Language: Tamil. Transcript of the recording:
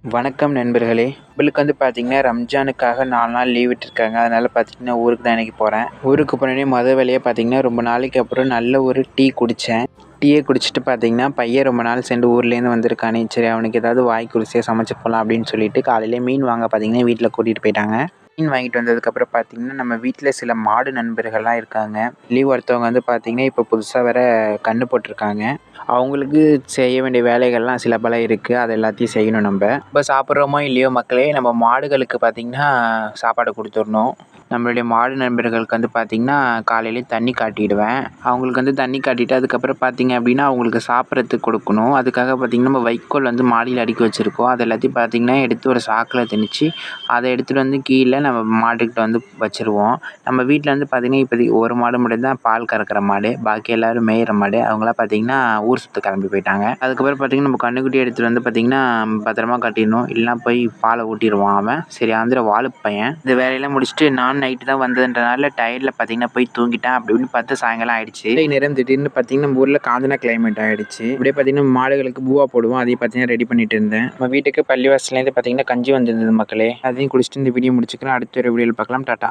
வணக்கம் நண்பர்களே. நம்மளுக்கு பார்த்தீங்கன்னா, ரம்ஜானுக்காக 4 நாள் லீவ் விட்டுருக்காங்க. அதனால பார்த்தீங்கன்னா, ஊருக்கு தான் இன்னைக்கு போறேன். ஊருக்கு போனோனே வேலையா பார்த்தீங்கன்னா, ரொம்ப நாளைக்கு அப்புறம் நல்ல ஒரு டீ குடிச்சேன். டீய குடிச்சிட்டு பார்த்தீங்கன்னா, பையன் ரொம்ப நாள் சேர்ந்து ஊர்லேருந்து வந்திருக்கானே, சரி அவனுக்கு ஏதாவது வாய்க்கு ருசியா சமைச்சு போலாம் அப்படின்னு சொல்லிட்டு காலையிலே மீன் வாங்க பார்த்தீங்கன்னா, வீட்ல கூட்டிட்டு போயிட்டாங்க. மீன் வாங்கிட்டு வந்ததுக்கப்புறம் பார்த்தீங்கன்னா, நம்ம வீட்ல சில மாடு நண்பர்கள்லாம் இருக்காங்க. ஒருத்தவங்க பார்த்தீங்கன்னா, இப்போ புதுசா வேற கன்னு போட்டிருக்காங்க. அவங்களுக்கு செய்ய வேண்டிய வேலைகள்லாம் சில பல இருக்கு. அது எல்லாத்தையும் செய்யணும் நம்ப. இப்ப சாப்பிட்றோமோ இல்லையோ மக்களே, நம்ம மாடுகளுக்கு பார்த்தீங்கன்னா, சாப்பாடு குடுத்துறணும். நம்மளுடைய மாடு நண்பர்களுக்கு பார்த்தீங்கன்னா, காலையிலே தண்ணி காட்டிடுவேன். அவங்களுக்கு தண்ணி காட்டிட்டு அதுக்கப்புறம் பார்த்தீங்க அப்படின்னா, அவங்களுக்கு சாப்பிட்றதுக்கு கொடுக்கணும். அதுக்காக பார்த்தீங்கன்னா, நம்ம வைக்கோல் மாடியில அடுக்கி வச்சிருக்கோம். அது எல்லாத்தையும் பார்த்தீங்கன்னா, எடுத்து ஒரு சாக்குல திணிச்சு, அத எடுத்துட்டு கீழ நம்ம மாட்டுக்கிட்ட வச்சுருவோம். நம்ம வீட்ல பார்த்தீங்கன்னா, இப்போதைக்கு ஒரு மாடு மட்டும் தான் பால் கறக்கிற மாடு. பாக்கி எல்லாரும் மேயிற மாடு. அவங்கலாம் பார்த்தீங்கன்னா, ஊர் சுத்த கிளம்பி போயிட்டாங்க. அதுக்கப்புறம் பார்த்தீங்கன்னா, நம்ம கன்னுக்குட்டி எடுத்துட்டு பார்த்தீங்கன்னா, பத்திரமா கட்டிடணும். இல்லைனா போய் பாலை ஊட்டிருவான் அவன். சரி வாலு பையன். இந்த வேலையெல்லாம் முடிச்சுட்டு நானும் நைட்டு தான் வந்ததுன்றனால டயர்டில் பார்த்தீங்கன்னா போய் தூங்கிட்டேன். அப்படி இப்படின்னு பார்த்து சாயங்காலம் ஆயிடுச்சு. நேரம் திடீர்னு பார்த்தீங்கன்னா, நம்ம ஊரில் காஞ்சனா கிளைமேட் ஆயிடுச்சு. அப்படியே பார்த்தீங்கன்னா, மாடுகளுக்கு பூவா போடுவோம். அதையும் பார்த்தீங்கன்னா ரெடி பண்ணிட்டு இருந்தேன். நம்ம வீட்டுக்கு பள்ளிவாசலேருந்து பார்த்தீங்கன்னா கஞ்சி வந்திருந்தது மக்களே. அதையும் குடிச்சிட்டு இந்த வீடியோ முடிச்சுக்கிறேன். அடுத்த ஒரு வீடியோவில் பார்க்கலாம். டாட்டா.